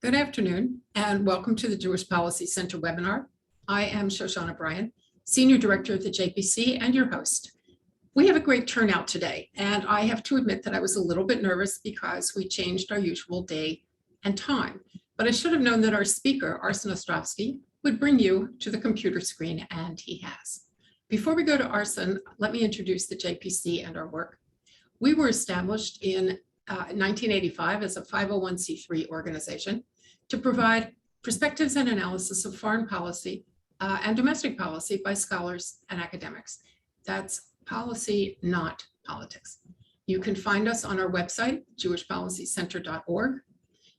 Good afternoon, and welcome to the Jewish Policy Center webinar. I am Shoshana Bryan, Senior Director of the JPC and your host. We have a great turnout today, and I have to admit that I was a little bit nervous because we changed our usual day and time. But I should have known that our speaker, Arsen Ostrovsky, would bring you to the computer screen, and he has. Before we go to Arsen, let me introduce the JPC and our work. We were established in 1985 as a 501c3 organization to provide perspectives and analysis of foreign policy and domestic policy by scholars and academics. That's policy, not politics. You can find us on our website, jewishpolicycenter.org.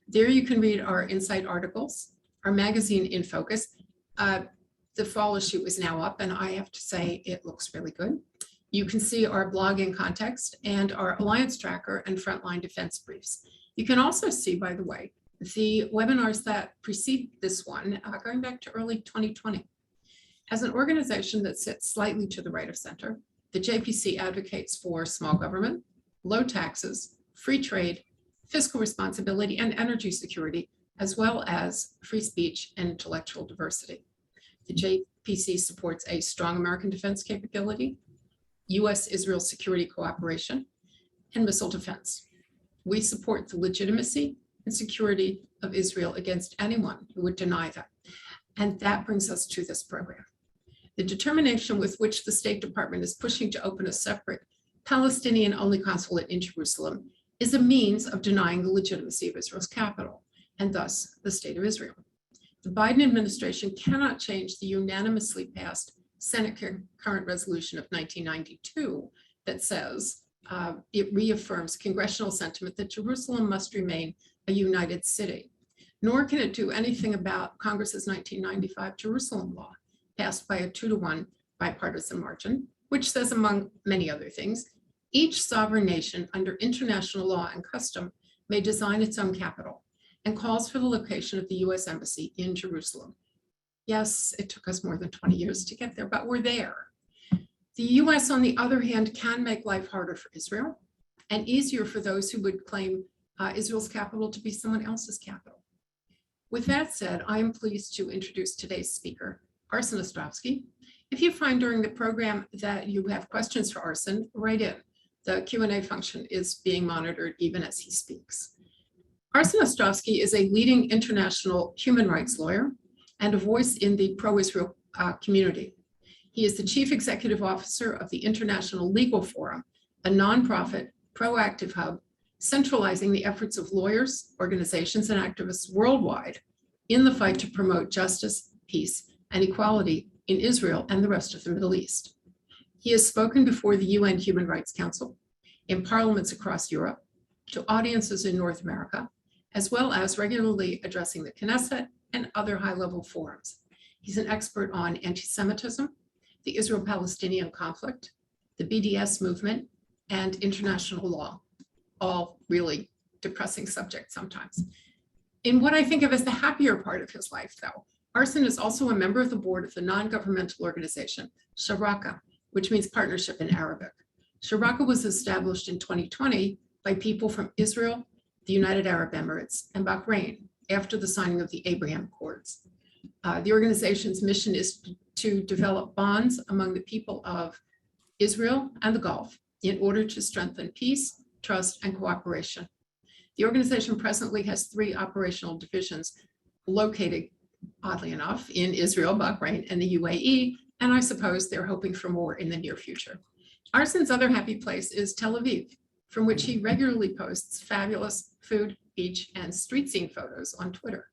There you can read our insight articles, our magazine In Focus. The fall issue is now up, and I have to say it looks really good. You can see our blog in context and our Alliance Tracker and Frontline Defense Briefs. You can also see, by the way, the webinars that precede this one, going back to early 2020. As an organization that sits slightly to the right of center, the JPC advocates for small government, low taxes, free trade, fiscal responsibility, and energy security, as well as free speech and intellectual diversity. The JPC supports a strong American defense capability, U.S.-Israel security cooperation, and missile defense. We support the legitimacy and security of Israel against anyone who would deny that. And that brings us to this program. The determination with which the State Department is pushing to open a separate Palestinian-only consulate in Jerusalem is a means of denying the legitimacy of Israel's capital, and thus the State of Israel. The Biden administration cannot change the unanimously passed Senate concurrent resolution of 1992 that says it reaffirms congressional sentiment that Jerusalem must remain a united city, nor can it do anything about Congress's 1995 Jerusalem law, passed by a 2-to-1 bipartisan margin, which says, among many other things, each sovereign nation under international law and custom may design its own capital, and calls for the location of the U.S. Embassy in Jerusalem. Yes, it took us more than 20 years to get there, but we're there. The U.S., on the other hand, can make life harder for Israel and easier for those who would claim Israel's capital to be someone else's capital. With that said, I am pleased to introduce today's speaker, Arsen Ostrovsky. If you find during the program that you have questions for Arsen, write in. The Q&A function is being monitored even as he speaks. Arsen Ostrovsky is a leading international human rights lawyer and a voice in the pro-Israel community. He is the Chief Executive Officer of the International Legal Forum, a nonprofit proactive hub centralizing the efforts of lawyers, organizations, and activists worldwide in the fight to promote justice, peace, and equality in Israel and the rest of the Middle East. He has spoken before the UN Human Rights Council, in parliaments across Europe, to audiences in North America, as well as regularly addressing the Knesset and other high-level forums. He's an expert on anti-Semitism, the Israel-Palestinian conflict, the BDS movement, and international law, all really depressing subjects sometimes. In what I think of as the happier part of his life, though, Arsen is also a member of the board of the non-governmental organization, Sharaka, which means partnership in Arabic. Sharaka was established in 2020 by people from Israel, the United Arab Emirates, and Bahrain after the signing of the Abraham Accords. The organization's mission is to develop bonds among the people of Israel and the Gulf in order to strengthen peace, trust, and cooperation. The organization presently has 3 operational divisions located, oddly enough, in Israel, Bahrain, and the UAE, and I suppose they're hoping for more in the near future. Arsen's other happy place is Tel Aviv, from which he regularly posts fabulous food, beach, and street scene photos on Twitter.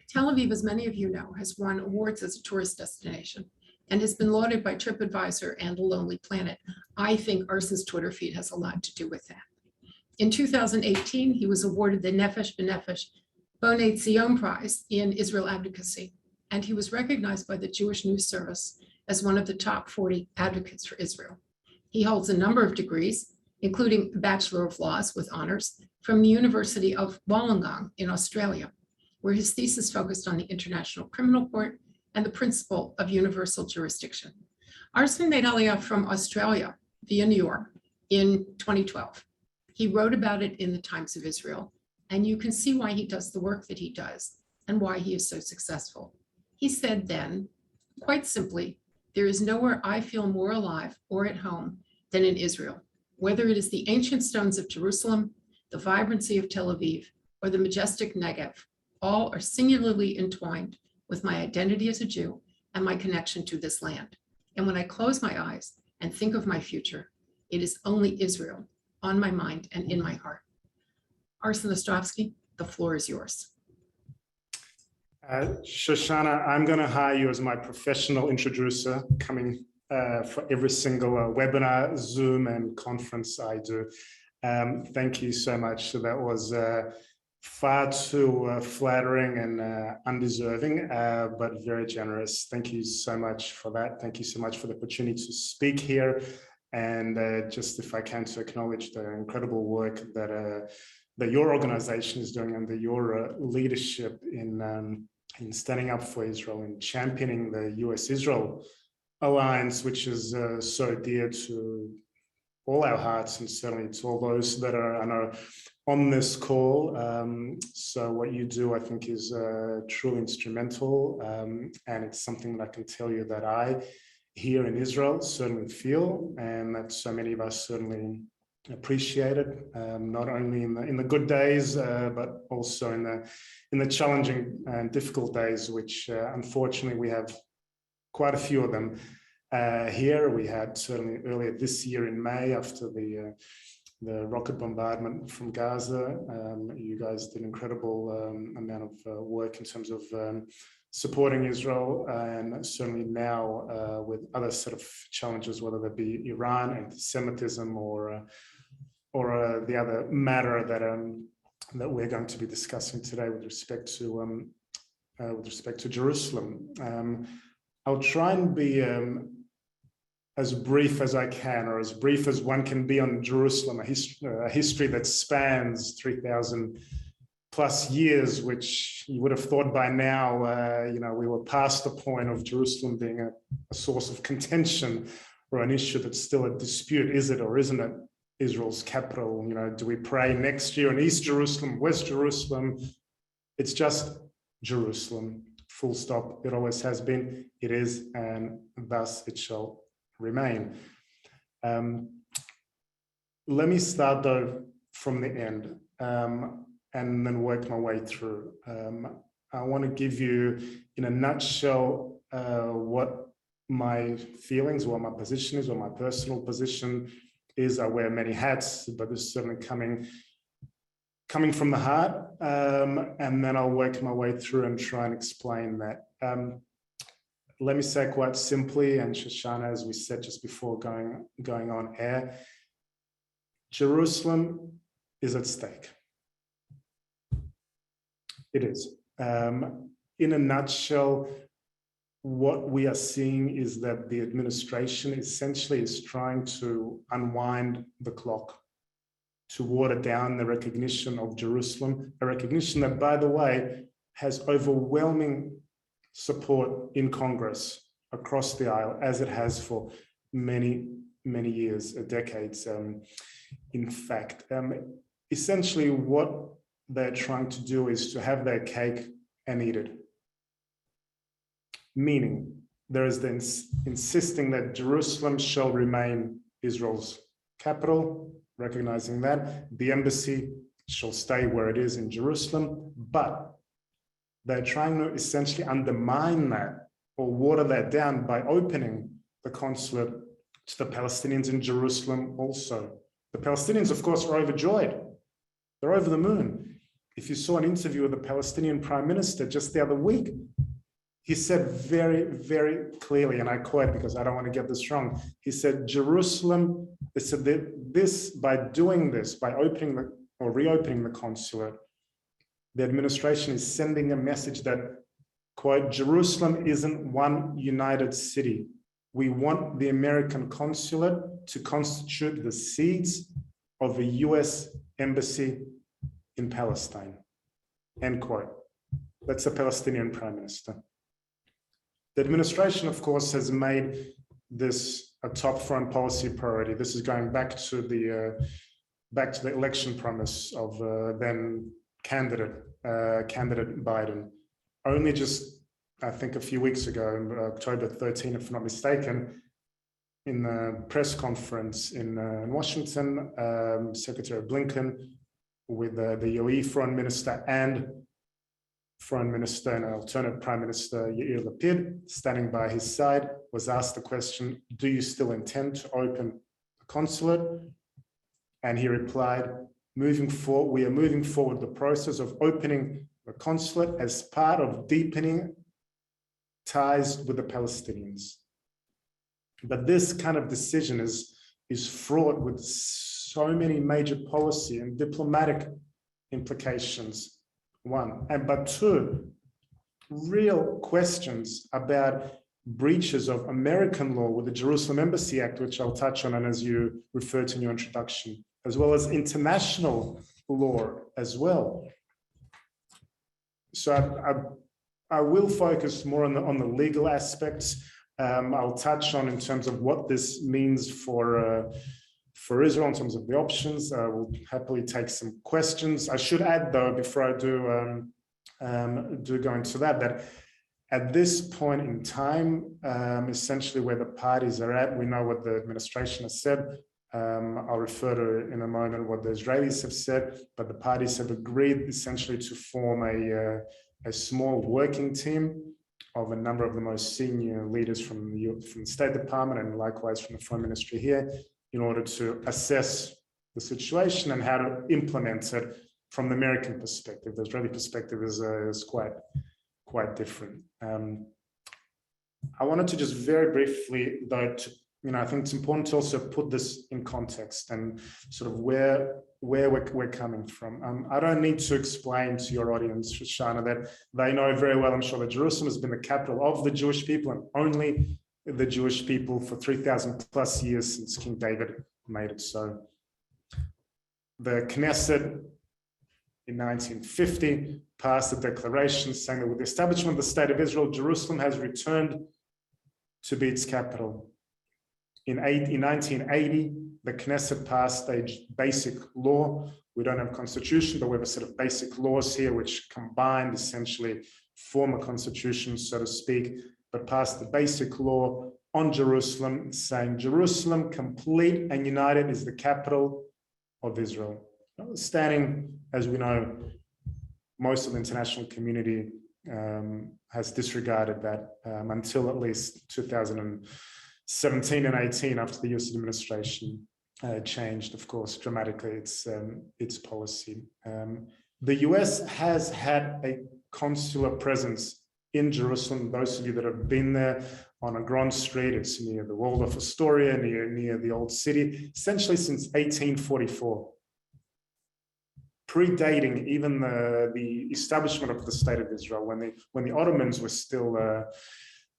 Tel Aviv, as many of you know, has won awards as a tourist destination and has been lauded by TripAdvisor and The Lonely Planet. I think Arsen's Twitter feed has a lot to do with that. In 2018, he was awarded the Nefesh B'Nefesh Bonei Zion Prize in Israel Advocacy, and he was recognized by the Jewish News Service as one of the top 40 advocates for Israel. He holds a number of degrees, including a Bachelor of Laws with honors from the University of Wollongong in Australia, where his thesis focused on the International Criminal Court and the principle of universal jurisdiction. Arsen made Aliyah from Australia via New York in 2012. He wrote about it in the Times of Israel and you can see why he does the work that he does and why he is so successful. He said then, quite simply, there is nowhere I feel more alive or at home than in Israel, whether it is the ancient stones of Jerusalem, the vibrancy of Tel Aviv, or the majestic Negev. All are singularly entwined with my identity as a Jew and my connection to this land. And when I close my eyes and think of my future, it is only Israel on my mind and in my heart. Arsen Ostrovsky, the floor is yours. Shoshana, I'm going to hire you as my professional introducer, coming for every single webinar, Zoom, and conference I do. Thank you so much. So that was far too flattering and undeserving, but very generous. Thank you so much for that. Thank you so much for the opportunity to speak here. And just if I can, to acknowledge the incredible work that your organization is doing under your leadership in standing up for Israel and championing the US-Israel alliance, which is so dear to all our hearts and certainly to all those that are on this call. So what you do, I think, is truly instrumental, and it's something that I can tell you that I here in Israel certainly feel, and that so many of us certainly appreciate it, not only in the good days, but also in the challenging and difficult days, which unfortunately we have quite a few of them here. We had certainly earlier this year in May, after the rocket bombardment from Gaza. You guys did an incredible amount of work in terms of supporting Israel, and certainly now with other sort of challenges, whether that be Iran, anti-Semitism, or the other matter that we're going to be discussing today with respect to Jerusalem. I'll try and be as brief as I can, or as brief as one can be on Jerusalem, a history that spans 3,000 plus years, which you would have thought by now, we were past the point of Jerusalem being a source of contention or an issue that's still a dispute. Is it or isn't it Israel's capital? Do we pray next year in East Jerusalem, West Jerusalem? It's just Jerusalem, full stop. It always has been, it is, and thus it shall remain. Let me start though from the end, and then work my way through. I want to give you in a nutshell what my feelings, what my position is, what my personal position is. I wear many hats, but this is certainly coming from the heart, and then I'll work my way through and try and explain that. Let me say quite simply, and Shoshana, as we said just before going on air, Jerusalem is at stake. It is. In a nutshell, what we are seeing is that the administration essentially is trying to unwind the clock, to water down the recognition of Jerusalem, a recognition that, by the way, has overwhelming support in Congress across the aisle, as it has for many, many years, decades. In fact, essentially what they're trying to do is to have their cake and eat it. Meaning, there is the insisting that Jerusalem shall remain Israel's capital, recognizing that the embassy shall stay where it is in Jerusalem, but they're trying to essentially undermine that or water that down by opening the consulate to the Palestinians in Jerusalem also. The Palestinians, of course, are overjoyed. They're over the moon. If you saw an interview with the Palestinian Prime Minister just the other week, he said very, very clearly, and I quote because I don't want to get this wrong, he said, Jerusalem, they said this, by doing this, by opening or reopening the consulate, the administration is sending a message that, quote, Jerusalem isn't one united city. We want the American consulate to constitute the seeds of a US embassy in Palestine, end quote. That's the Palestinian Prime Minister. The administration, of course, has made this a top foreign policy priority. This is going back to the election promise of then candidate Biden. Only just, I think, a few weeks ago, October 13, if I'm not mistaken, in the press conference in Washington, Secretary Blinken with the UAE Foreign Minister and Foreign Minister and alternate Prime Minister Yair Lapid, standing by his side, was asked the question, do you still intend to open a consulate? And he replied, we are moving forward the process of opening the consulate as part of deepening ties with the Palestinians. But this kind of decision is fraught with so many major policy and diplomatic implications, one. But two, real questions about breaches of American law with the Jerusalem Embassy Act, which I'll touch on, and as you referred to in your introduction, as well as international law as well. So I will focus more on the legal aspects. I'll touch on in terms of what this means for Israel in terms of the options. I will happily take some questions. I should add, though, before I do go into that at this point in time, essentially where the parties are at, we know what the administration has said. I'll refer to in a moment what the Israelis have said, but the parties have agreed essentially to form a small working team of a number of the most senior leaders from the State Department and likewise from the Foreign Ministry here, in order to assess the situation and how to implement it from the American perspective. The Israeli perspective is quite different. I wanted to just very briefly, though, I think it's important to also put this in context and sort of where we're coming from. I don't need to explain to your audience, Shoshana, that they know very well, I'm sure, that Jerusalem has been the capital of the Jewish people and only the Jewish people for 3,000 plus years since King David made it so. The Knesset in 1950 passed a declaration saying that with the establishment of the State of Israel, Jerusalem has returned to be its capital. In 1980, the Knesset passed a basic law. We don't have a constitution, but we have a set of basic laws here which combined essentially form a constitution, so to speak, but passed the basic law on Jerusalem, saying Jerusalem, complete and united, is the capital of Israel. Notwithstanding, as we know, most of the international community has disregarded that until at least 2017 and 18, after the US administration changed, of course, dramatically its policy. The US has had a consular presence in Jerusalem. Those of you that have been there, on a Grand Street, it's near the Waldorf Astoria, near the old city, essentially since 1844. Predating even the establishment of the State of Israel, when the Ottomans were still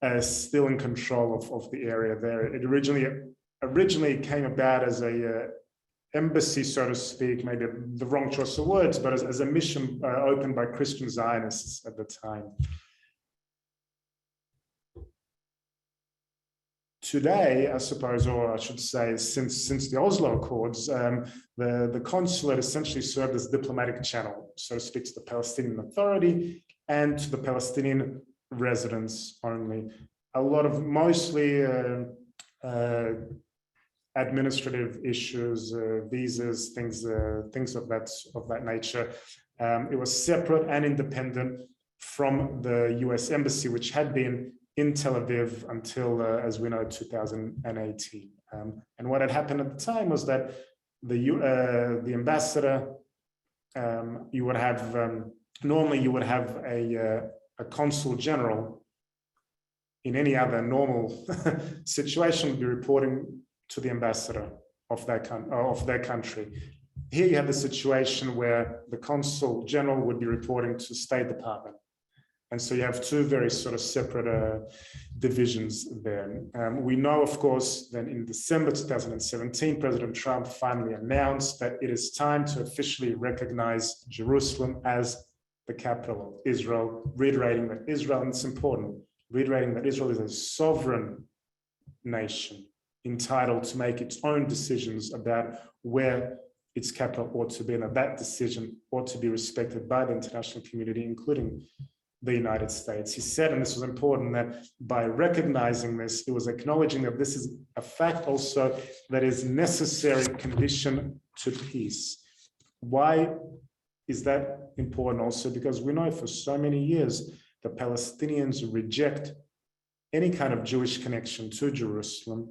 in control of the area there. It originally came about as a embassy, so to speak, maybe the wrong choice of words, but as a mission opened by Christian Zionists at the time. Today, I suppose, or I should say, since the Oslo Accords, the consulate essentially served as a diplomatic channel, so to speak, to the Palestinian Authority and to the Palestinian residents only. A lot of mostly administrative issues, visas, things of that nature. It was separate and independent from the US Embassy, which had been in Tel Aviv until, as we know, 2018. And what had happened at the time was that the ambassador, you would have, normally you would have a consul general in any other normal situation would be reporting to the ambassador of their country. Here you have the situation where the consul general would be reporting to the State Department. And so you have two very sort of separate divisions there. We know, of course, that in December 2017, President Trump finally announced that it is time to officially recognize Jerusalem as the capital of Israel, reiterating that Israel, and it's important, reiterating that Israel is a sovereign nation entitled to make its own decisions about where its capital ought to be, and that decision ought to be respected by the international community, including the United States. He said, and this was important, that by recognizing this, it was acknowledging that this is a fact also that is necessary condition to peace. Why is that important also? Because we know for so many years, the Palestinians reject any kind of Jewish connection to Jerusalem.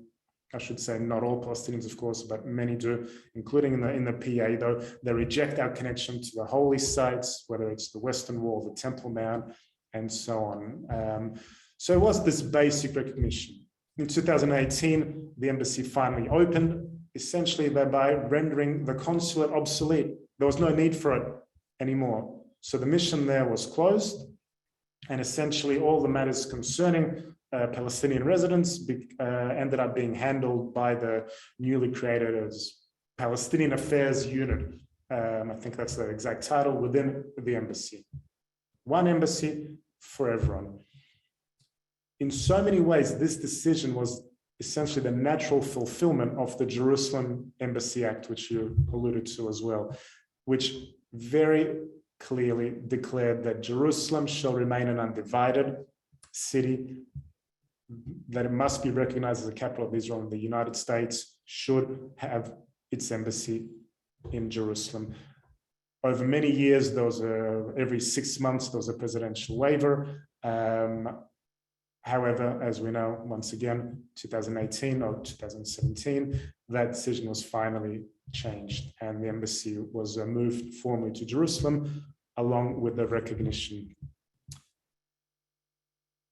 I should say not all Palestinians, of course, but many do, including in the PA, though. They reject our connection to the holy sites, whether it's the Western Wall, the Temple Mount, and so on. So it was this basic recognition. In 2018, the embassy finally opened, essentially thereby rendering the consulate obsolete. There was no need for it anymore. So the mission there was closed, and essentially all the matters concerning Palestinian residents ended up being handled by the newly created as Palestinian Affairs Unit. I think that's the exact title within the embassy. One embassy for everyone. In so many ways, this decision was essentially the natural fulfillment of the Jerusalem Embassy Act, which you alluded to as well, which very clearly declared that Jerusalem shall remain an undivided city, that it must be recognized as the capital of Israel, and the United States should have its embassy in Jerusalem. Over many years, there was every 6 months, there was a presidential waiver. However, as we know, once again, 2018 or 2017, that decision was finally changed, and the embassy was moved formally to Jerusalem, along with the recognition.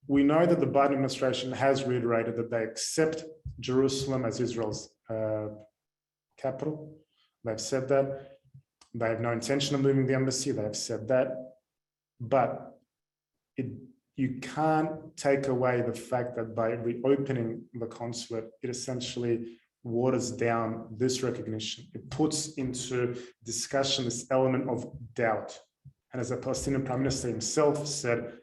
We know that the Biden administration has reiterated that they accept Jerusalem as Israel's capital. They've said that. They have no intention of moving the embassy. They have said that. But you can't take away the fact that by reopening the consulate, it essentially waters down this recognition. It puts into discussion this element of doubt. And as the Palestinian Prime Minister himself said,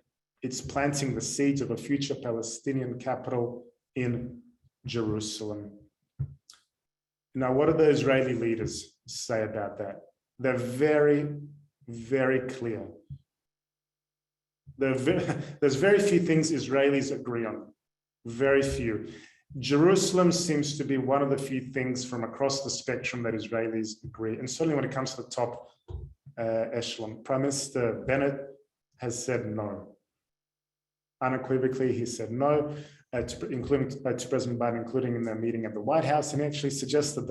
it's planting the seeds of a future Palestinian capital in Jerusalem. Now, what do the Israeli leaders say about that? They're very, very clear. There's very few things Israelis agree on, very few. Jerusalem seems to be one of the few things from across the spectrum that Israelis agree, and certainly when it comes to the top echelon. Prime Minister Bennett has said no. Unequivocally, he said no, to President Biden, including in their meeting at the White House, and actually suggested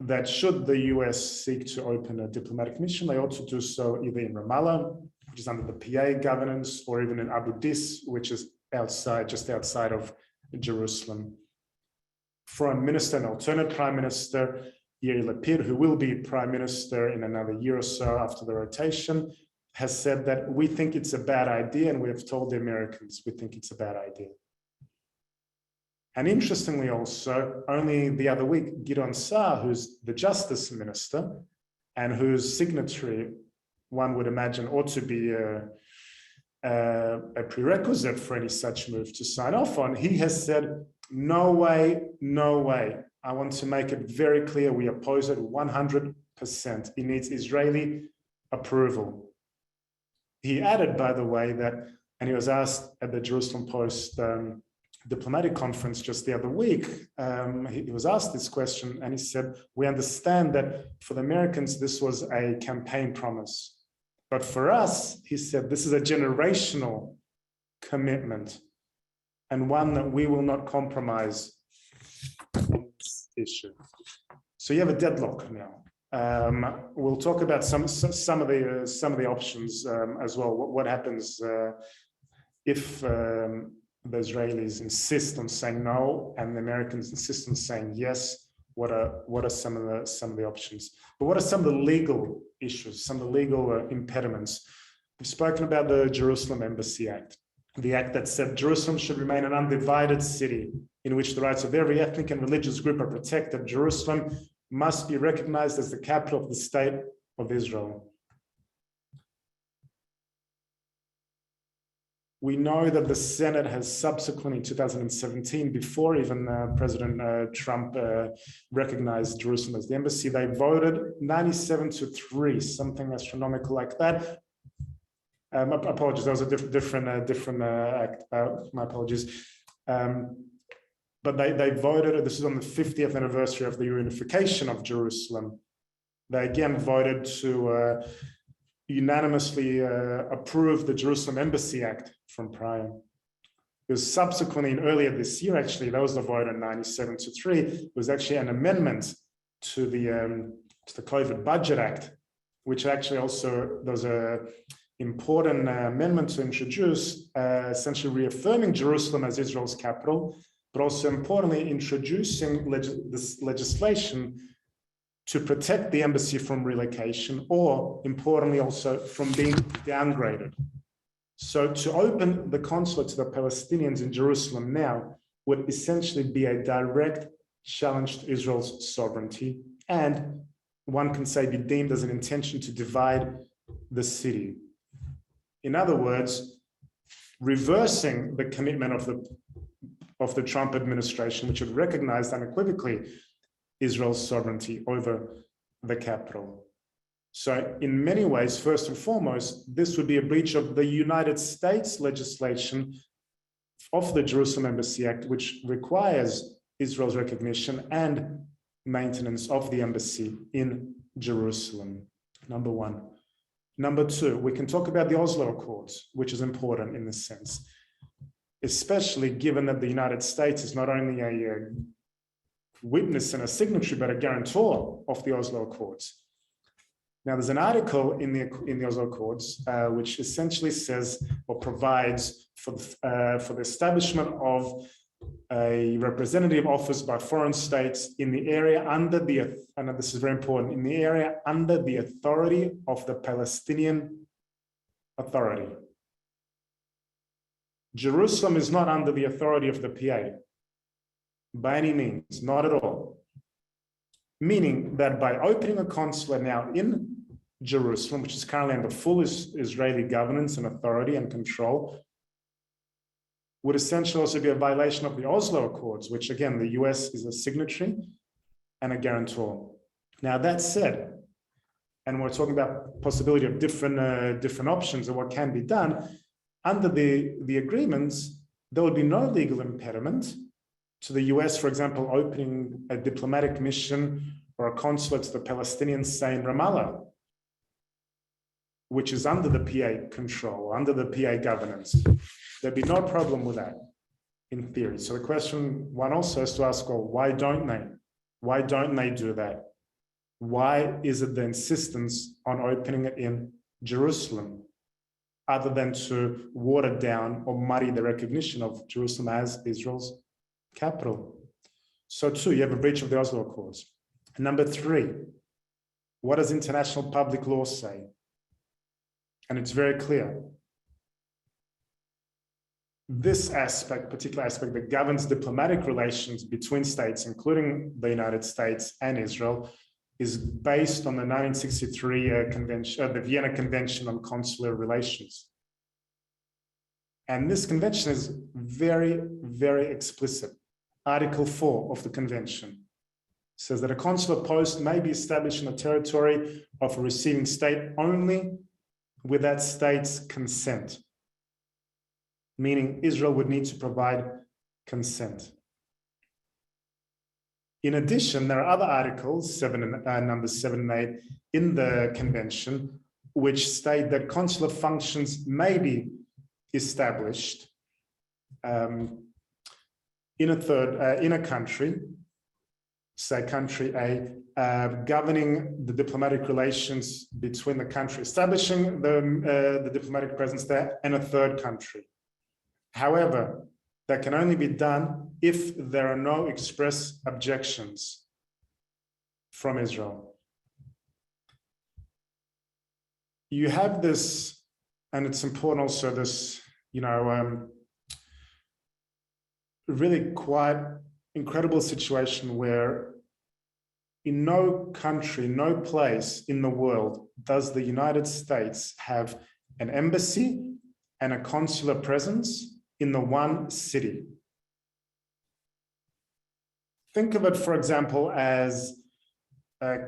that should the US seek to open a diplomatic mission, they ought to do so either in Ramallah, which is under the PA governance, or even in Abu Dis, which is just outside of Jerusalem. Foreign Minister and alternate Prime Minister Yair Lapid, who will be Prime Minister in another year or so after the rotation, has said that we think it's a bad idea, and we have told the Americans we think it's a bad idea. And interestingly also, only the other week, Gideon Saar, who's the Justice Minister, and whose signatory, one would imagine, ought to be a prerequisite for any such move to sign off on, he has said, no way, no way. I want to make it very clear, we oppose it 100%. It needs Israeli approval. He added, by the way, that, and he was asked at the Jerusalem Post diplomatic conference just the other week, he was asked this question, and he said, we understand that for the Americans, this was a campaign promise. But for us, he said, this is a generational commitment, and one that we will not compromise on this issue. So you have a deadlock now. We'll talk about some of the options as well. What happens if the Israelis insist on saying no and the Americans insist on saying yes? What are some of the options? But what are some of the legal issues, some of the legal impediments? We've spoken about the Jerusalem Embassy Act, the act that said Jerusalem should remain an undivided city in which the rights of every ethnic and religious group are protected. Jerusalem must be recognized as the capital of the state of Israel. We know that the Senate has subsequently, in 2017, before even President Trump recognized Jerusalem as the embassy, they voted 97-3, something astronomical like that. Apologies, that was a different act. My apologies. But they voted, this is on the 50th anniversary of the reunification of Jerusalem. They again voted to unanimously approve the Jerusalem Embassy Act from prior. Because subsequently, earlier this year, actually, that was the vote on 97-3. It was actually an amendment to the COVID Budget Act, which actually also was an important amendment to introduce, essentially reaffirming Jerusalem as Israel's capital, but also importantly, introducing this legislation to protect the embassy from relocation, or importantly also from being downgraded. So to open the consulate to the Palestinians in Jerusalem now would essentially be a direct challenge to Israel's sovereignty, and one can say be deemed as an intention to divide the city. In other words, reversing the commitment of the Trump administration, which had recognized unequivocally Israel's sovereignty over the capital. So in many ways, first and foremost, this would be a breach of the United States legislation of the Jerusalem Embassy Act, which requires Israel's recognition and maintenance of the embassy in Jerusalem, number one. Number two, we can talk about the Oslo Accords, which is important in this sense, especially given that the United States is not only a witness and a signatory, but a guarantor of the Oslo Accords. Now, there's an article in the Oslo Accords which essentially says or provides for the establishment of a representative office by foreign states in the area under the, and this is very important, in the area under the authority of the Palestinian Authority. Jerusalem is not under the authority of the PA by any means, not at all. Meaning that by opening a consulate now in Jerusalem, which is currently under full Israeli governance and authority and control, would essentially also be a violation of the Oslo Accords, which again, the US is a signatory and a guarantor. Now that said, and we're talking about possibility of different options of what can be done, under the agreements, there would be no legal impediment to the US, for example, opening a diplomatic mission or a consulate to the Palestinians, say in Ramallah, which is under the PA control, under the PA governance. There'd be no problem with that, in theory. So the question one also has to ask, well, why don't they? Why don't they do that? Why is it the insistence on opening it in Jerusalem, other than to water down or muddy the recognition of Jerusalem as Israel's capital? So two, you have a breach of the Oslo Accords. And number three, what does international public law say? And it's very clear. This aspect, particular aspect that governs diplomatic relations between states, including the United States and Israel, is based on the 1963 convention, the Vienna Convention on Consular Relations. And this convention is very, very explicit. Article 4 of the convention says that a consular post may be established in the territory of a receiving state only with that state's consent, meaning Israel would need to provide consent. In addition, there are other articles, numbers 7 and 8 in the convention, which state that consular functions may be established in a country, say country A, governing the diplomatic relations between the country establishing the diplomatic presence there and a third country. However, that can only be done if there are no express objections from Israel. You have this, and it's important also, this, really quite incredible situation where in no country, no place in the world does the United States have an embassy and a consular presence in the one city. Think of it, for example, as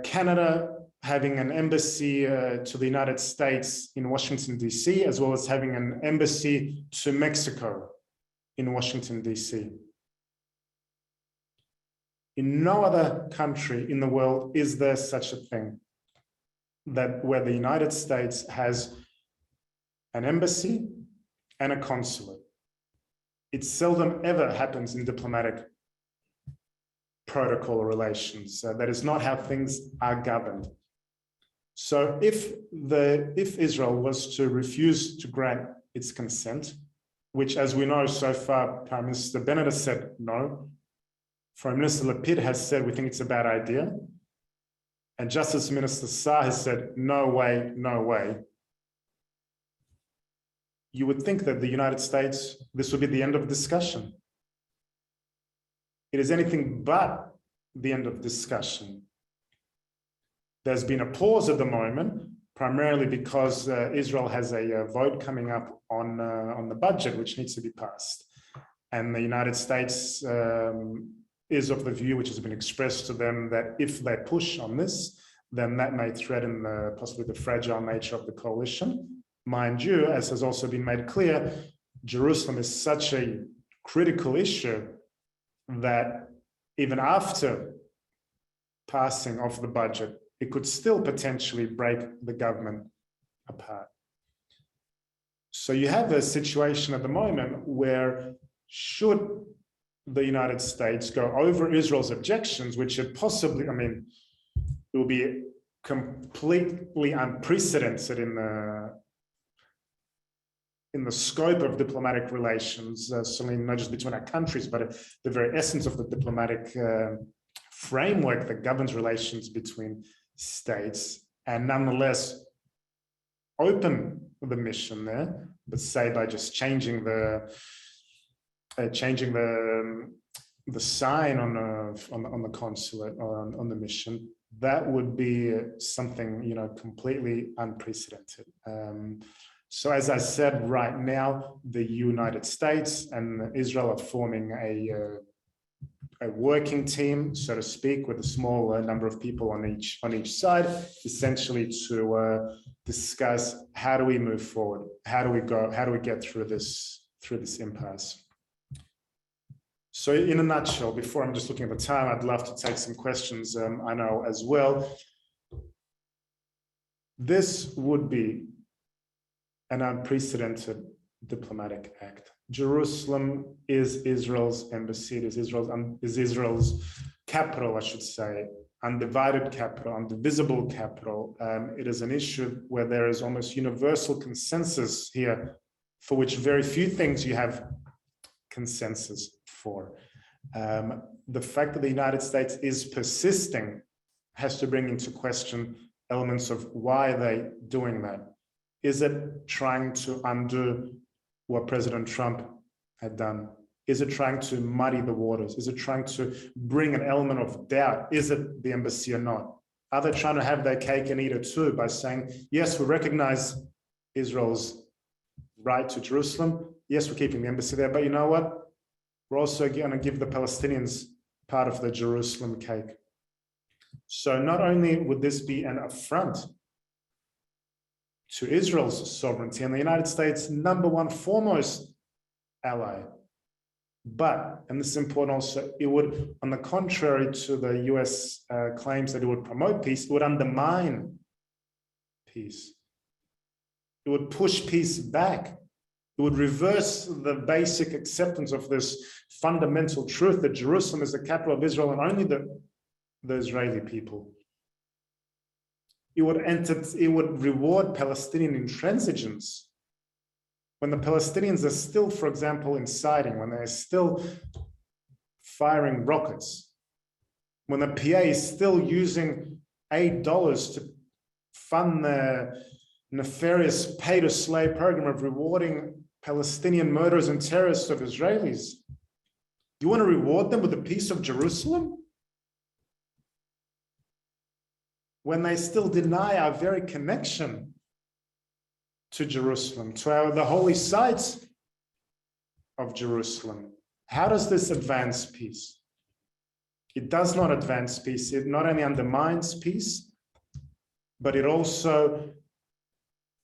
Canada having an embassy to the United States in Washington, D.C., as well as having an embassy to Mexico in Washington, D.C. In no other country in the world is there such a thing, that where the United States has an embassy and a consulate. It seldom ever happens in diplomatic protocol or relations. That is not how things are governed. So if Israel was to refuse to grant its consent, which, as we know so far, Prime Minister Bennett has said no, Foreign Minister Lapid has said we think it's a bad idea, and Justice Minister Saar has said no way, no way, you would think that the United States, this would be the end of discussion. It is anything but the end of discussion. There's been a pause at the moment, primarily because Israel has a vote coming up on the budget, which needs to be passed. And the United States is of the view, which has been expressed to them, that if they push on this, then that may threaten possibly the fragile nature of the coalition. Mind you, as has also been made clear, Jerusalem is such a critical issue that even after passing of the budget, it could still potentially break the government apart. So you have a situation at the moment where, should the United States go over Israel's objections, which it possibly, I mean, it will be completely unprecedented in the scope of diplomatic relations, certainly not just between our countries, but the very essence of the diplomatic framework that governs relations between states, and nonetheless open the mission there, but say by just changing the sign on the consulate or on the mission, that would be something, you know, completely unprecedented. So as I said, right now, the United States and Israel are forming a working team, so to speak, with a small number of people on each side, essentially to discuss how do we move forward, how do we get through this impasse. So in a nutshell, before I'm just looking at the time, I'd love to take some questions, I know as well. This would be an unprecedented diplomatic act. Jerusalem is Israel's embassy, it is Israel's capital, I should say, undivided capital, indivisible capital. It is an issue where there is almost universal consensus here, for which very few things you have consensus for. The fact that the United States is persisting has to bring into question elements of why are they doing that. Is it trying to undo what President Trump had done? Is it trying to muddy the waters? Is it trying to bring an element of doubt? Is it the embassy or not? Are they trying to have their cake and eat it too by saying, yes, we recognize Israel's right to Jerusalem. Yes, we're keeping the embassy there, but you know what? We're also going to give the Palestinians part of the Jerusalem cake. So not only would this be an affront to Israel's sovereignty and the United States' number one foremost ally, but, and this is important also, it would, on the contrary to the US claims that it would promote peace, it would undermine peace. It would push peace back. It would reverse the basic acceptance of this fundamental truth that Jerusalem is the capital of Israel and only the Israeli people. It would reward Palestinian intransigence when the Palestinians are still, for example, inciting, when they're still firing rockets, when the PA is still using $8 to fund the nefarious pay-to-slay program of rewarding Palestinian murderers and terrorists of Israelis. You want to reward them with a piece of Jerusalem? When they still deny our very connection to Jerusalem, to the holy sites of Jerusalem. How does this advance peace? It does not advance peace. It not only undermines peace, but it also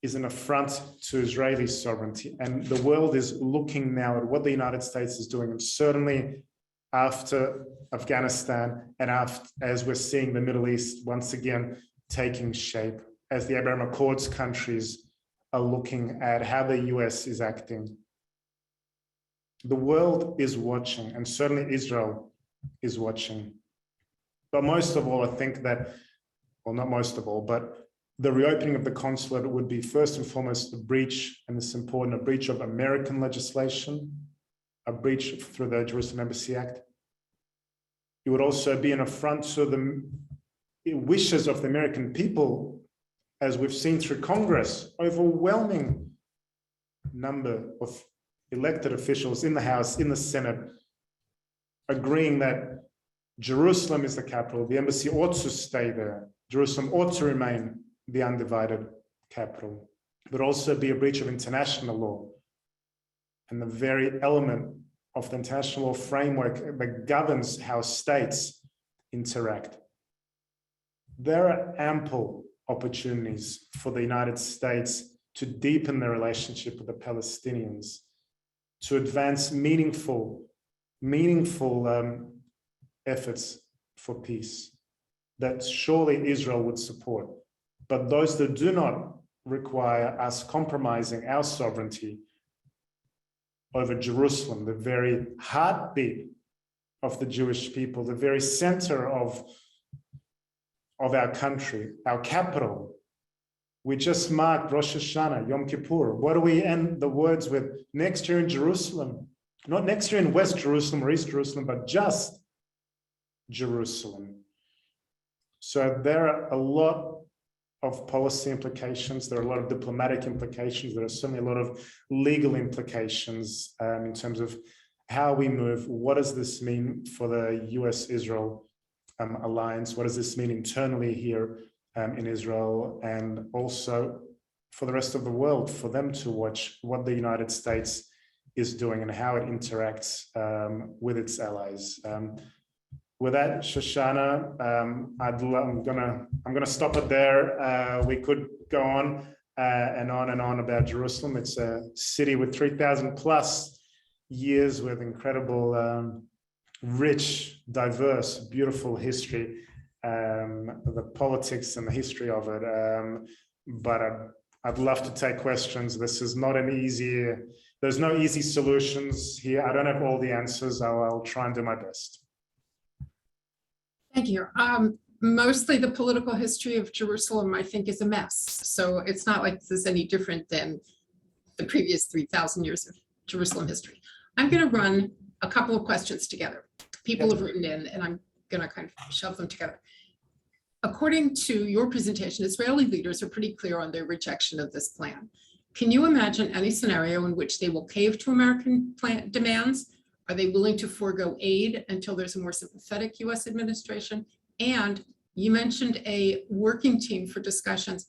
is an affront to Israeli sovereignty. And the world is looking now at what the United States is doing. And certainly after Afghanistan and as we're seeing the Middle East once again taking shape, as the Abraham Accords countries are looking at how the US is acting. The world is watching, and certainly Israel is watching. But most of all, I think that, well, not most of all, but the reopening of the consulate would be first and foremost a breach, and it's important, a breach of American legislation, a breach through the Jerusalem Embassy Act. It would also be an affront to the wishes of the American people, as we've seen through Congress, overwhelming number of elected officials in the House, in the Senate, agreeing that Jerusalem is the capital. The embassy ought to stay there. Jerusalem ought to remain the undivided capital, but also be a breach of international law and the very element of the international law framework that governs how states interact. There are ample opportunities for the United States to deepen their relationship with the Palestinians, to advance meaningful efforts for peace that surely Israel would support. But those that do not require us compromising our sovereignty over Jerusalem, the very heartbeat of the Jewish people, the very center of our country, our capital. We just marked Rosh Hashanah, Yom Kippur. What do we end the words with? Next year in Jerusalem, not next year in West Jerusalem or East Jerusalem, but just Jerusalem. So there are a lot of policy implications. There are a lot of diplomatic implications. There are certainly a lot of legal implications in terms of how we move. What does this mean for the US-Israel alliance? What does this mean internally here in Israel, and also for the rest of the world, for them to watch what the United States is doing and how it interacts with its allies. With that, Shoshana, I'm gonna stop it there. We could go on and on about Jerusalem. It's a city with 3,000 plus years with incredible, rich, diverse, beautiful history. The politics and the history of it. But I'd love to take questions. This is not an easy. There's no easy solutions here. I don't have all the answers. I'll try and do my best. Thank you. Mostly the political history of Jerusalem, I think, is a mess. So it's not like this is any different than the previous 3,000 years of Jerusalem history. I'm going to run a couple of questions together. People have written in, and I'm going to kind of shove them together. According to your presentation, Israeli leaders are pretty clear on their rejection of this plan. Can you imagine any scenario in which they will cave to American demands? Are they willing to forego aid until there's a more sympathetic US administration? And you mentioned a working team for discussions.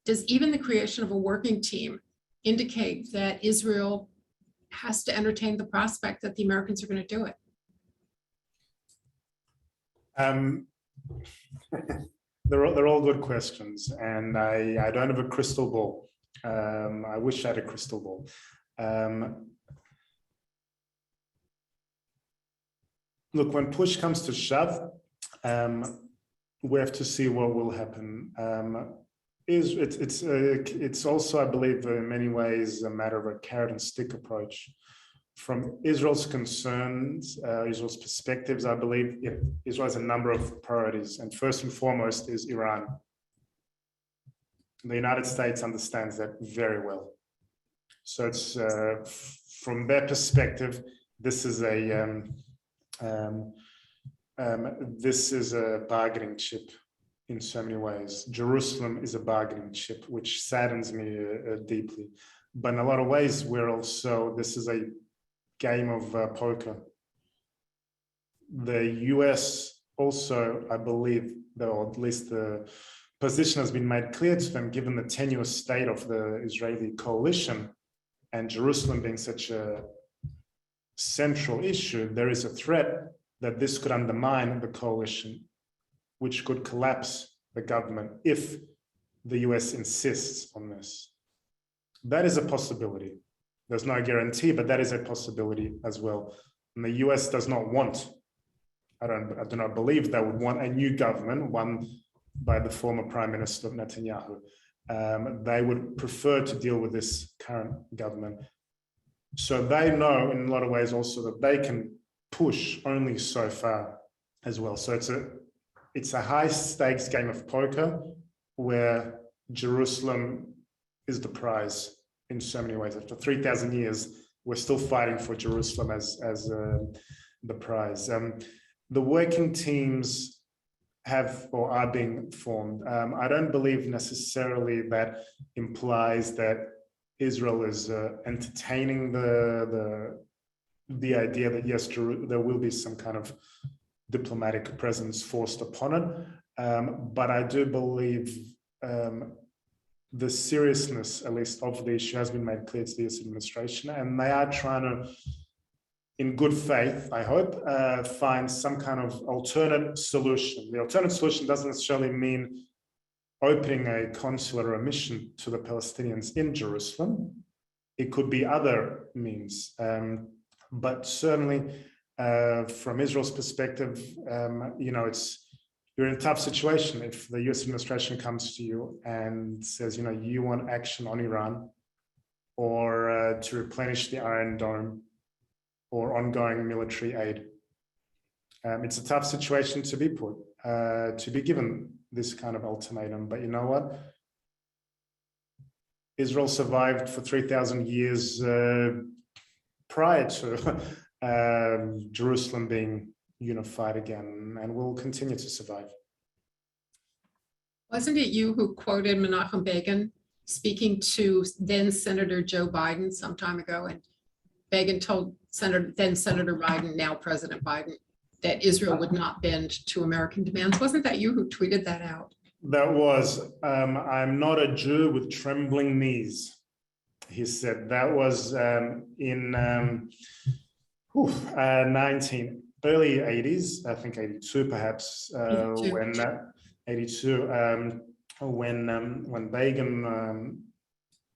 Does even the creation of a working team indicate that Israel has to entertain the prospect that the Americans are going to do it? They're all good questions, and I don't have a crystal ball. I wish I had a crystal ball. Look, when push comes to shove, we have to see what will happen. It's also, I believe, in many ways a matter of a carrot and stick approach. From Israel's concerns, Israel's perspectives, I believe Israel has a number of priorities, and first and foremost is Iran. The United States understands that very well. So it's from their perspective, this is a bargaining chip in so many ways. Jerusalem is a bargaining chip, which saddens me deeply. But in a lot of ways, this is a game of poker. The US also, I believe, or at least the position has been made clear to them, given the tenuous state of the Israeli coalition and Jerusalem being such a central issue, there is a threat that this could undermine the coalition, which could collapse the government if the US insists on this. That is a possibility. There's no guarantee, but that is a possibility as well. And the US does not want, I do not believe they would want a new government, one by the former Prime Minister Netanyahu. They would prefer to deal with this current government. So they know in a lot of ways also that they can push only so far as well. So it's a high stakes game of poker where Jerusalem is the prize in so many ways. After 3,000 years, we're still fighting for Jerusalem as the prize. The working teams have or are being formed. I don't believe necessarily that implies that Israel is entertaining the idea that yes, there will be some kind of diplomatic presence forced upon it. But I do believe the seriousness, at least, of the issue has been made clear to the US administration, and they are trying to, in good faith, I hope, find some kind of alternate solution. The alternate solution doesn't necessarily mean opening a consulate or a mission to the Palestinians in Jerusalem. It could be other means. But certainly, from Israel's perspective, you're in a tough situation if the US administration comes to you and says, you want action on Iran or to replenish the Iron Dome or ongoing military aid. It's a tough situation to be put, to be given this kind of ultimatum. But you know what? Israel survived for 3,000 years prior to Jerusalem being unified again, and will continue to survive. Wasn't it you who quoted Menachem Begin speaking to then Senator Joe Biden some time ago? And Begin told then Senator Biden, now President Biden, that Israel would not bend to American demands. Wasn't that you who tweeted that out? That was, I'm not a Jew with trembling knees, he said. That was in early 80s, I think 82 perhaps, 82. When Begin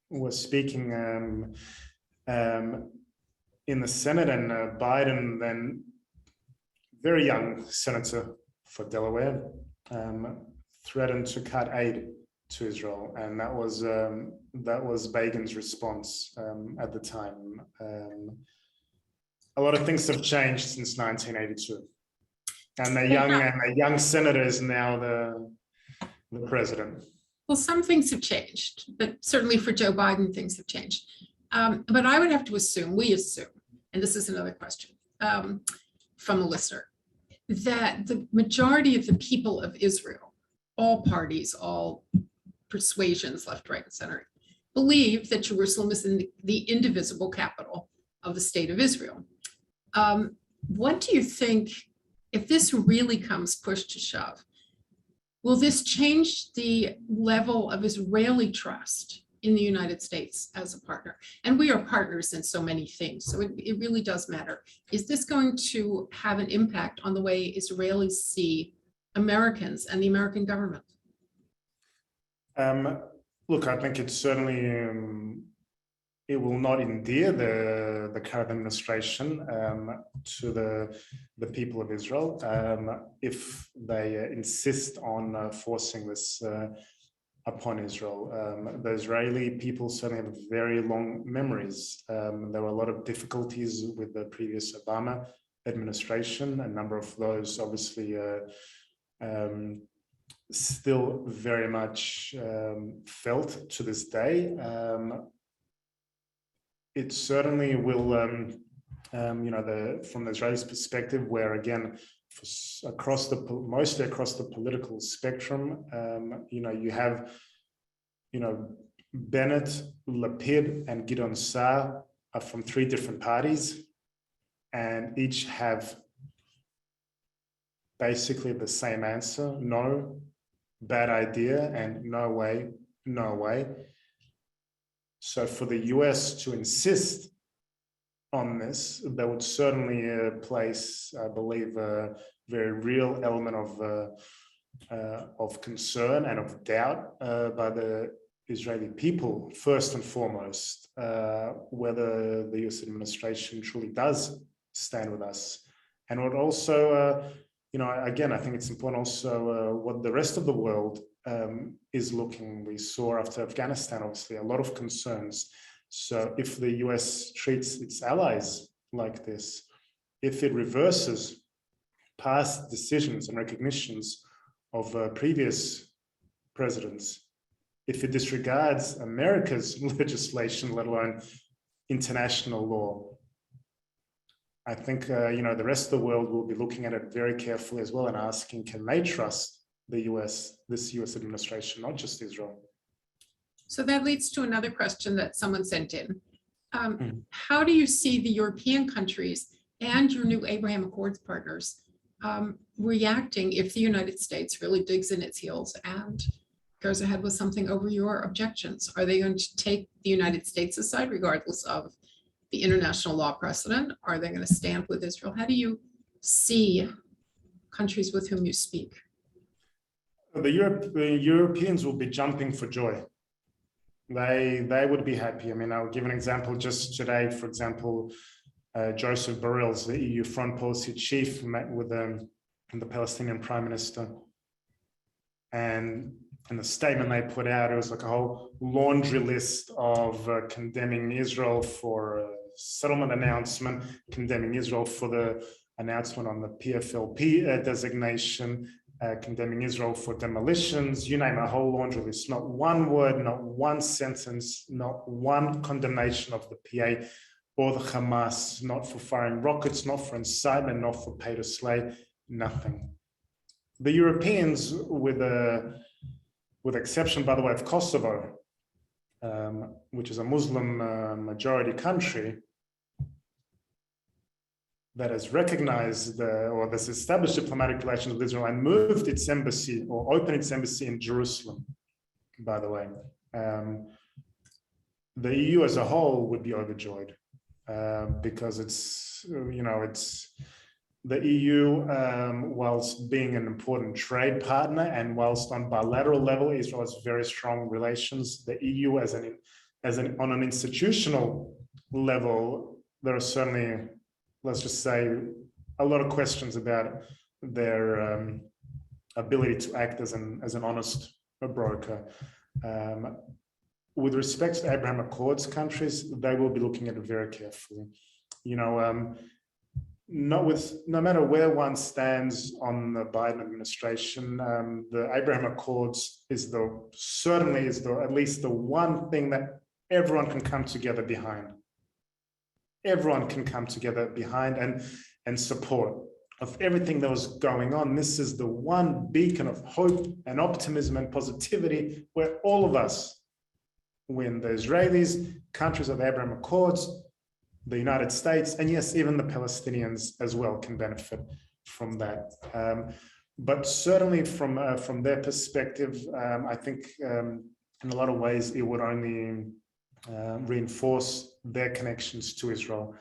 was speaking in the Senate, and Biden, then very young senator for Delaware, threatened to cut aid to Israel, and that was Begin's response at the time. A lot of things have changed since 1982, and a young senator is now the president. Well, some things have changed, but certainly for Joe Biden, things have changed. But I would have to assume, we assume, and this is another question from a listener, that the majority of the people of Israel, all parties, all persuasions, left, right, and center, believe that Jerusalem is the indivisible capital of the state of Israel. What do you think, if this really comes push to shove, will this change the level of Israeli trust in the United States as a partner? And we are partners in so many things, so it really does matter. Is this going to have an impact on the way Israelis see Americans and the American government? Look, I think it's certainly, it will not endear the current administration to the people of Israel if they insist on forcing this upon Israel. The Israeli people certainly have very long memories. There were a lot of difficulties with the previous Obama administration. A number of those obviously still very much felt to this day. It certainly will, from the Israelis' perspective, where again, mostly across the political spectrum, you have, Bennett, Lapid, and Gideon Sa'ar are from three different parties, and each have basically the same answer: no, bad idea and no way, no way. So for the US to insist on this, that would certainly place, I believe, a very real element of concern and of doubt by the Israeli people, first and foremost, whether the US administration truly does stand with us. And what also, again, I think it's important also what the rest of the world is looking. We saw after Afghanistan, obviously, a lot of concerns. So if the US treats its allies like this, if it reverses past decisions and recognitions of previous presidents, if it disregards America's legislation, let alone international law, I think the rest of the world will be looking at it very carefully as well and asking, can they trust the US, this US administration, not just Israel? So that leads to another question that someone sent in. How do you see the European countries and your new Abraham Accords partners reacting if the United States really digs in its heels and goes ahead with something over your objections? Are they going to take the United States aside regardless of the international law precedent? Are they going to stand with Israel? How do you see countries with whom you speak? The Europeans will be jumping for joy. They would be happy. I mean, I'll give an example. Just today, for example, Joseph Borrell, the EU Foreign Policy Chief, met with the Palestinian Prime Minister. And in the statement they put out, it was like a whole laundry list of condemning Israel for a settlement announcement, condemning Israel for the announcement on the PFLP designation, condemning Israel for demolitions, you name a whole laundry list. Not one word, not one sentence, not one condemnation of the PA or the Hamas, not for firing rockets, not for incitement, not for pay to slay, nothing. The Europeans, with exception, by the way, of Kosovo, which is a Muslim majority country, that has recognized or that's established diplomatic relations with Israel and moved its embassy or opened its embassy in Jerusalem, by the way. The EU as a whole would be overjoyed because it's the EU, whilst being an important trade partner and whilst on bilateral level, Israel has very strong relations. The EU on an institutional level, there are certainly, let's just say, a lot of questions about their ability to act as an honest broker. With respect to Abraham Accords countries, they will be looking at it very carefully. No matter where one stands on the Biden administration, the Abraham Accords certainly is at least the one thing that everyone can come together behind. Everyone can come together behind and support of everything that was going on. This is the one beacon of hope and optimism and positivity where all of us win. The Israelis, countries of Abraham Accords, the United States, and yes, even the Palestinians as well can benefit from that. But certainly from their perspective, I think in a lot of ways it would only reinforce their connections to Israel,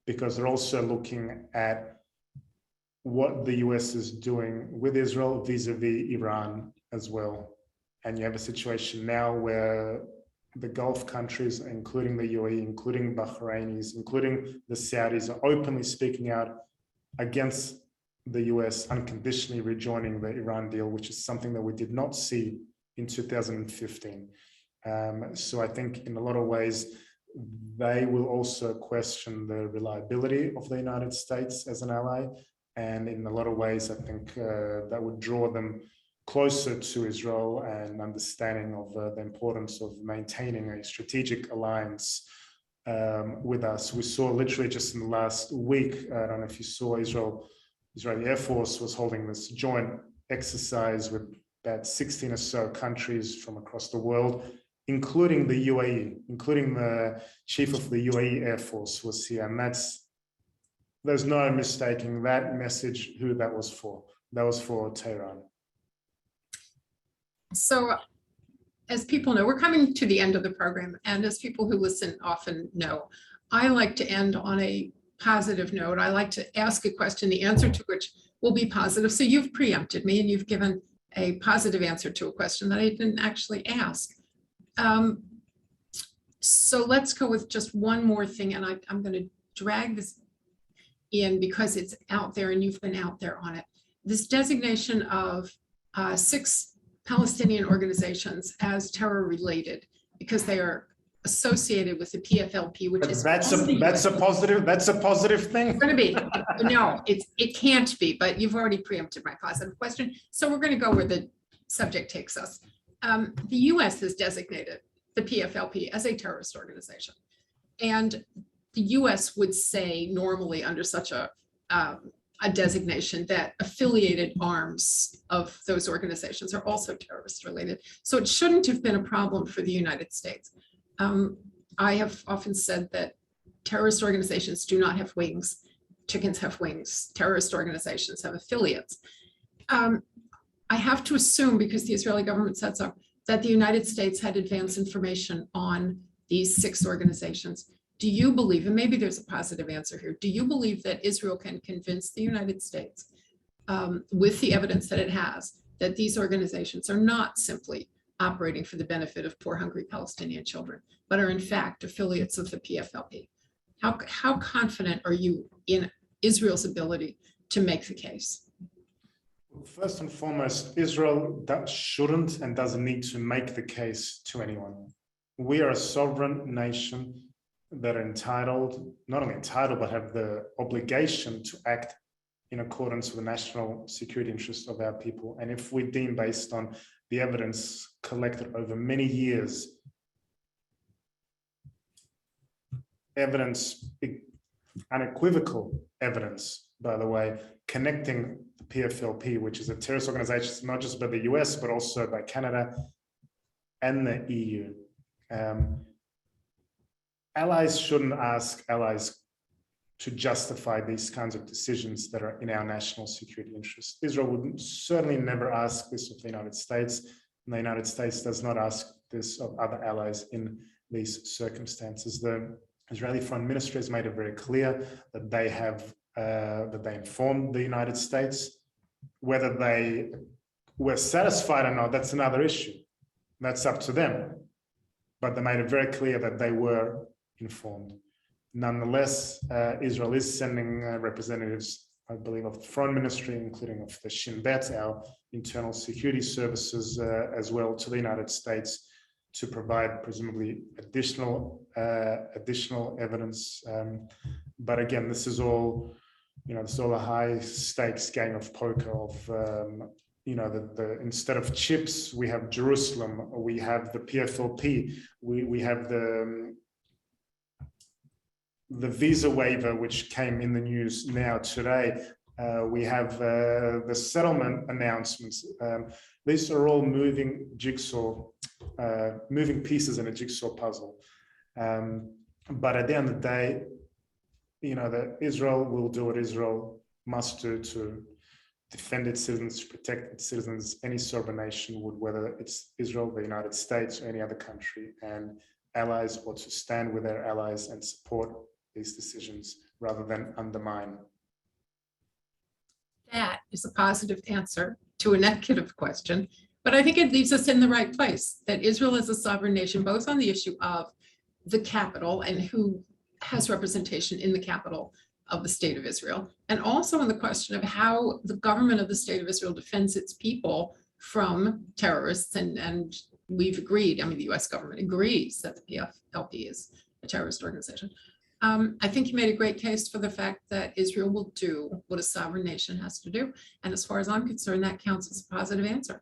because they're also looking at what the US is doing with Israel vis-a-vis Iran as well. And you have a situation now where the Gulf countries, including the UAE, including Bahrainis, including the Saudis, are openly speaking out against the US unconditionally rejoining the Iran deal, which is something that we did not see in 2015. So I think in a lot of ways, they will also question the reliability of the United States as an ally. And in a lot of ways, I think that would draw them closer to Israel and understanding of the importance of maintaining a strategic alliance with us. We saw literally just in the last week, I don't know if you saw, Israeli Air Force was holding this joint exercise with about 16 or so countries from across the world, including the UAE, including the chief of the UAE Air Force was here. And there's no mistaking that message, who that was for. That was for Tehran. So as people know, we're coming to the end of the program, and as people who listen often know, I like to end on a positive note. I like to ask a question, the answer to which will be positive. So you've preempted me and you've given a positive answer to a question that I didn't actually ask. So let's go with just one more thing, and I'm going to drag this in because it's out there and you've been out there on it. This designation of 6 Palestinian organizations as terror related because they are associated with the PFLP, which is that's a positive thing. It's going to be. No, it can't be, but you've already preempted my positive question. So we're going to go where the subject takes us. The US has designated the PFLP as a terrorist organization. And the US would say normally under such a designation that affiliated arms of those organizations are also terrorist related. So it shouldn't have been a problem for the United States. I have often said that terrorist organizations do not have wings. Chickens have wings. Terrorist organizations have affiliates. I have to assume, because the Israeli government said so, that the United States had advance information on these 6 organizations. Do you believe, and maybe there's a positive answer here, do you believe that Israel can convince the United States with the evidence that it has that these organizations are not simply operating for the benefit of poor, hungry Palestinian children, but are in fact affiliates of the PFLP? How confident are you in Israel's ability to make the case? First and foremost, Israel shouldn't and doesn't need to make the case to anyone. We are a sovereign nation that are entitled, not only entitled, but have the obligation to act in accordance with the national security interests of our people. And if we deem, based on the evidence collected over many years, unequivocal evidence, by the way, connecting the PFLP, which is a terrorist organization, not just by the US, but also by Canada and the EU. Allies shouldn't ask allies to justify these kinds of decisions that are in our national security interest. Israel would certainly never ask this of the United States, and the United States does not ask this of other allies in these circumstances. The Israeli Foreign Ministry has made it very clear that they have that they informed the United States. Whether they were satisfied or not, that's another issue. That's up to them. But they made it very clear that they were informed. Nonetheless, Israel is sending representatives, I believe, of the Foreign Ministry, including of the Shin Bet, our internal security services, as well, to the United States to provide presumably additional evidence. But again, this is all, this is all a high stakes game of poker of, instead of chips, we have Jerusalem, we have the PFLP, we have the visa waiver, which came in the news now today. We have the settlement announcements. These are all moving pieces in a jigsaw puzzle. But at the end of the day, that Israel will do what Israel must do to defend its citizens, to protect its citizens, any sovereign nation would, whether it's Israel, the United States, or any other country, and allies ought to stand with their allies and support these decisions rather than undermine. That is a positive answer to a negative question, but I think it leaves us in the right place, that Israel is a sovereign nation, both on the issue of the capital and who has representation in the capital of the state of Israel, and also on the question of how the government of the state of Israel defends its people from terrorists. And we've agreed, the US government agrees that the PFLP is a terrorist organization. I think you made a great case for the fact that Israel will do what a sovereign nation has to do. And as far as I'm concerned, that counts as a positive answer.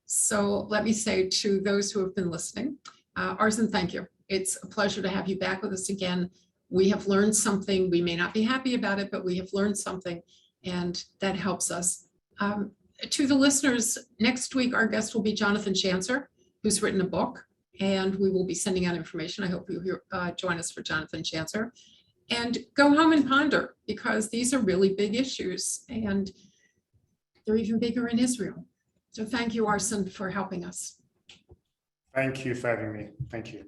So let me say to those who have been listening, Arsen, thank you. It's a pleasure to have you back with us again. We have learned something. We may not be happy about it, but we have learned something, and that helps us. To the listeners, next week, our guest will be Jonathan Chancer, who's written a book, and we will be sending out information. I hope you'll join us for Jonathan Chancer. And go home and ponder, because these are really big issues, and they're even bigger in Israel. So thank you, Arsen, for helping us. Thank you for having me. Thank you.